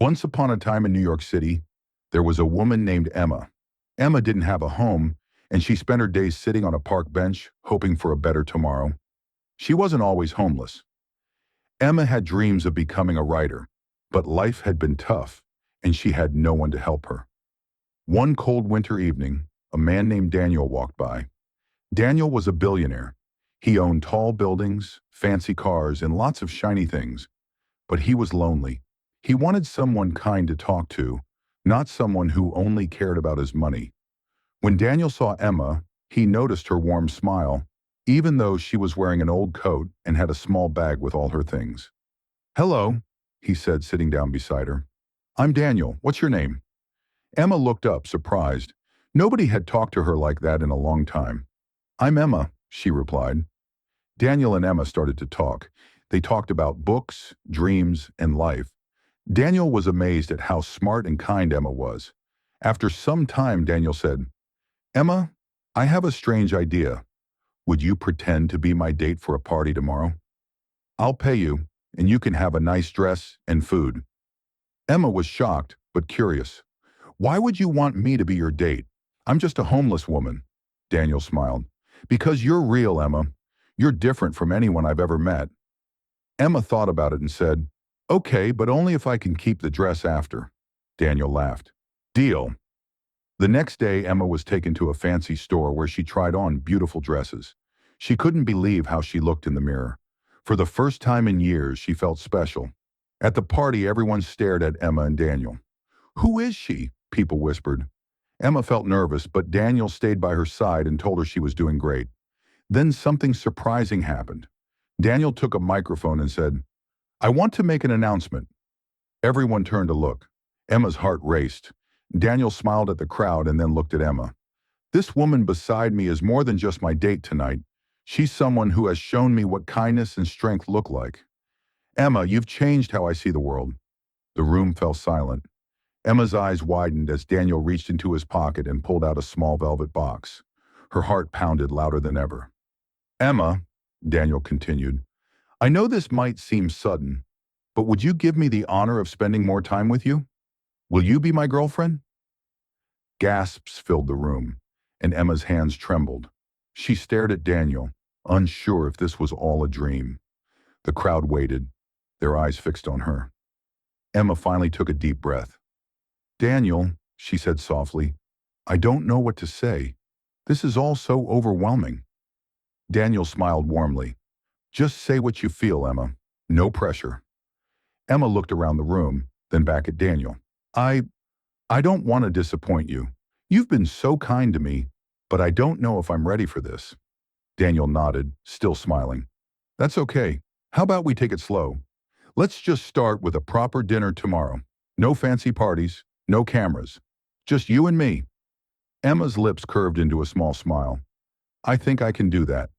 Once upon a time in New York City, there was a woman named Emma. Emma didn't have a home, and she spent her days sitting on a park bench, hoping for a better tomorrow. She wasn't always homeless. Emma had dreams of becoming a writer, but life had been tough, and she had no one to help her. One cold winter evening, a man named Daniel walked by. Daniel was a billionaire. He owned tall buildings, fancy cars, and lots of shiny things, but he was lonely. He wanted someone kind to talk to, not someone who only cared about his money. When Daniel saw Emma, he noticed her warm smile, even though she was wearing an old coat and had a small bag with all her things. "Hello," he said, sitting down beside her. "I'm Daniel. What's your name?" Emma looked up, surprised. Nobody had talked to her like that in a long time. "I'm Emma," she replied. Daniel and Emma started to talk. They talked about books, dreams, and life. Daniel was amazed at how smart and kind Emma was. After some time, Daniel said, "Emma, I have a strange idea. Would you pretend to be my date for a party tomorrow? I'll pay you, and you can have a nice dress and food." Emma was shocked, but curious. "Why would you want me to be your date? I'm just a homeless woman." Daniel smiled. "Because you're real, Emma. You're different from anyone I've ever met." Emma thought about it and said, "Okay, but only if I can keep the dress after." Daniel laughed. "Deal." The next day, Emma was taken to a fancy store where she tried on beautiful dresses. She couldn't believe how she looked in the mirror. For the first time in years, she felt special. At the party, everyone stared at Emma and Daniel. "Who is she?" people whispered. Emma felt nervous, but Daniel stayed by her side and told her she was doing great. Then something surprising happened. Daniel took a microphone and said, "I want to make an announcement." Everyone turned to look. Emma's heart raced. Daniel smiled at the crowd and then looked at Emma. "This woman beside me is more than just my date tonight. She's someone who has shown me what kindness and strength look like. Emma, you've changed how I see the world." The room fell silent. Emma's eyes widened as Daniel reached into his pocket and pulled out a small velvet box. Her heart pounded louder than ever. "Emma," Daniel continued, "I know this might seem sudden, but would you give me the honor of spending more time with you? Will you be my girlfriend?" Gasps filled the room, and Emma's hands trembled. She stared at Daniel, unsure if this was all a dream. The crowd waited, their eyes fixed on her. Emma finally took a deep breath. "Daniel," she said softly, "I don't know what to say. This is all so overwhelming." Daniel smiled warmly. "Just say what you feel, Emma. No pressure." Emma looked around the room, then back at Daniel. I don't want to disappoint you. You've been so kind to me, but I don't know if I'm ready for this." Daniel nodded, still smiling. "That's okay. How about we take it slow? Let's just start with a proper dinner tomorrow. No fancy parties, no cameras. Just you and me." Emma's lips curved into a small smile. "I think I can do that."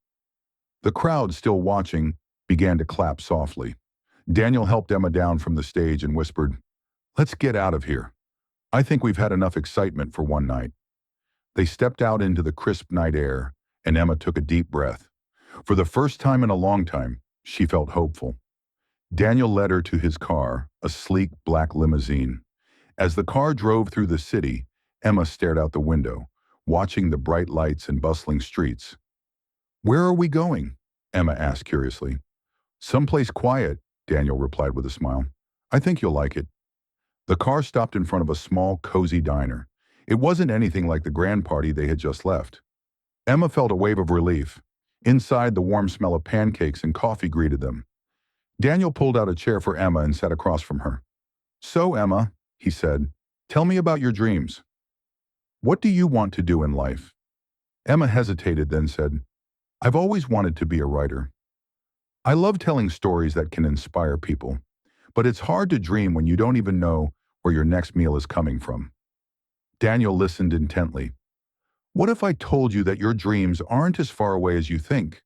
The crowd, still watching, began to clap softly. Daniel helped Emma down from the stage and whispered, "Let's get out of here. I think we've had enough excitement for one night." They stepped out into the crisp night air, and Emma took a deep breath. For the first time in a long time, she felt hopeful. Daniel led her to his car, a sleek black limousine. As the car drove through the city, Emma stared out the window, watching the bright lights and bustling streets. "Where are we going?" Emma asked curiously. "Someplace quiet," Daniel replied with a smile. "I think you'll like it." The car stopped in front of a small, cozy diner. It wasn't anything like the grand party they had just left. Emma felt a wave of relief. Inside, the warm smell of pancakes and coffee greeted them. Daniel pulled out a chair for Emma and sat across from her. "So, Emma," he said, "tell me about your dreams. What do you want to do in life?" Emma hesitated, then said, "I've always wanted to be a writer. I love telling stories that can inspire people, but it's hard to dream when you don't even know where your next meal is coming from." Daniel listened intently. "What if I told you that your dreams aren't as far away as you think?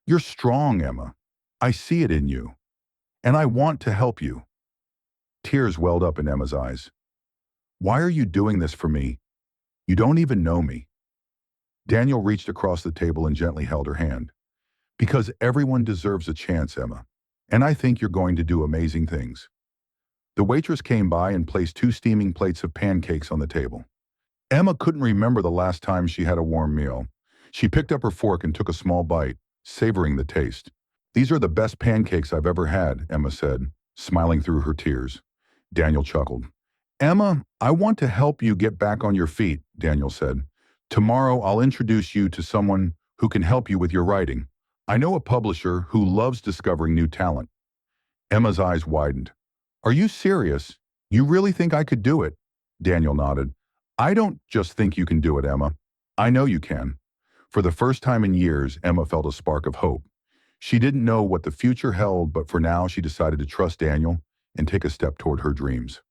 You're strong, Emma. I see it in you, and I want to help you." Tears welled up in Emma's eyes. "Why are you doing this for me? You don't even know me." Daniel reached across the table and gently held her hand. "Because everyone deserves a chance, Emma, and I think you're going to do amazing things." The waitress came by and placed 2 steaming plates of pancakes on the table. Emma couldn't remember the last time she had a warm meal. She picked up her fork and took a small bite, savoring the taste. "These are the best pancakes I've ever had," Emma said, smiling through her tears. Daniel chuckled. "Emma, I want to help you get back on your feet," Daniel said. "Tomorrow I'll introduce you to someone who can help you with your writing. I know a publisher who loves discovering new talent." Emma's eyes widened. "Are you serious? You really think I could do it?" Daniel nodded. "I don't just think you can do it, Emma. I know you can." For the first time in years, Emma felt a spark of hope. She didn't know what the future held, but for now she decided to trust Daniel and take a step toward her dreams.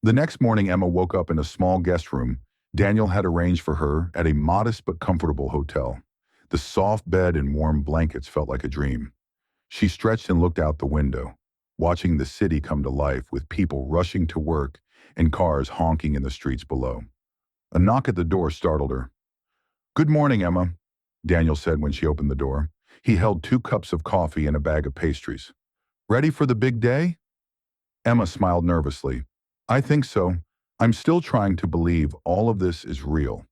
The next morning, Emma woke up in a small guest room Daniel had arranged for her at a modest but comfortable hotel. The soft bed and warm blankets felt like a dream. She stretched and looked out the window, watching the city come to life with people rushing to work and cars honking in the streets below. A knock at the door startled her. "Good morning, Emma," Daniel said when she opened the door. He held 2 cups of coffee and a bag of pastries. "Ready for the big day?" Emma smiled nervously. "I think so. I'm still trying to believe all of this is real."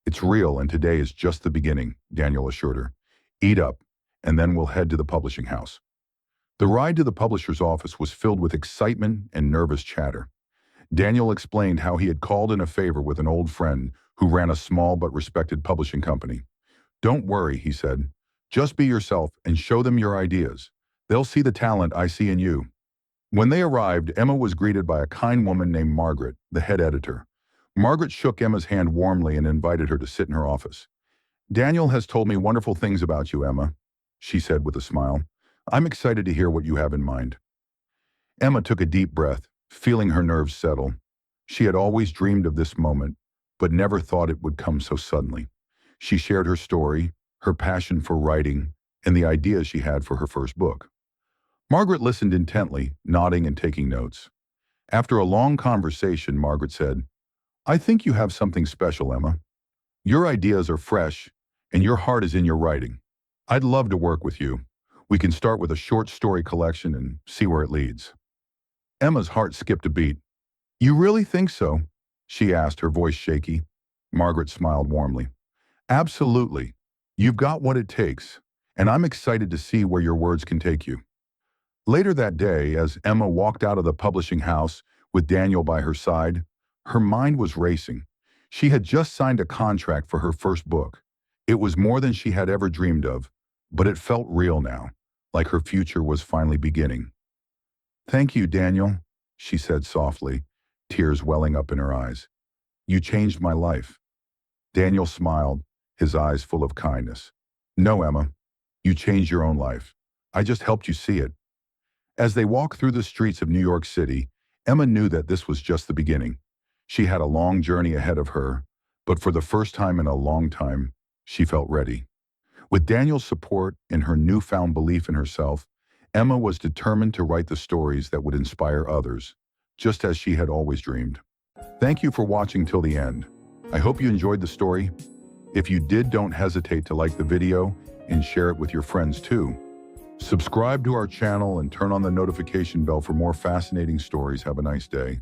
"It's real, and today is just the beginning," Daniel assured her. "Eat up, and then we'll head to the publishing house." The ride to the publisher's office was filled with excitement and nervous chatter. Daniel explained how he had called in a favor with an old friend who ran a small but respected publishing company. "Don't worry," he said. "Just be yourself and show them your ideas. They'll see the talent I see in you." When they arrived, Emma was greeted by a kind woman named Margaret, the head editor. Margaret shook Emma's hand warmly and invited her to sit in her office. "Daniel has told me wonderful things about you, Emma," she said with a smile. "I'm excited to hear what you have in mind." Emma took a deep breath, feeling her nerves settle. She had always dreamed of this moment, but never thought it would come so suddenly. She shared her story, her passion for writing, and the ideas she had for her first book. Margaret listened intently, nodding and taking notes. After a long conversation, Margaret said, "I think you have something special, Emma. Your ideas are fresh, and your heart is in your writing. I'd love to work with you. We can start with a short story collection and see where it leads." Emma's heart skipped a beat. "You really think so?" she asked, her voice shaky. Margaret smiled warmly. "Absolutely. You've got what it takes, and I'm excited to see where your words can take you." Later that day, as Emma walked out of the publishing house with Daniel by her side, her mind was racing. She had just signed a contract for her first book. It was more than she had ever dreamed of, but it felt real now, like her future was finally beginning. "Thank you, Daniel," she said softly, tears welling up in her eyes. "You changed my life." Daniel smiled, his eyes full of kindness. "No, Emma, you changed your own life. I just helped you see it." As they walked through the streets of New York City, Emma knew that this was just the beginning. She had a long journey ahead of her, but for the first time in a long time, she felt ready. With Daniel's support and her newfound belief in herself, Emma was determined to write the stories that would inspire others, just as she had always dreamed. Thank you for watching till the end. I hope you enjoyed the story. If you did, don't hesitate to like the video and share it with your friends too. Subscribe to our channel and turn on the notification bell for more fascinating stories. Have a nice day.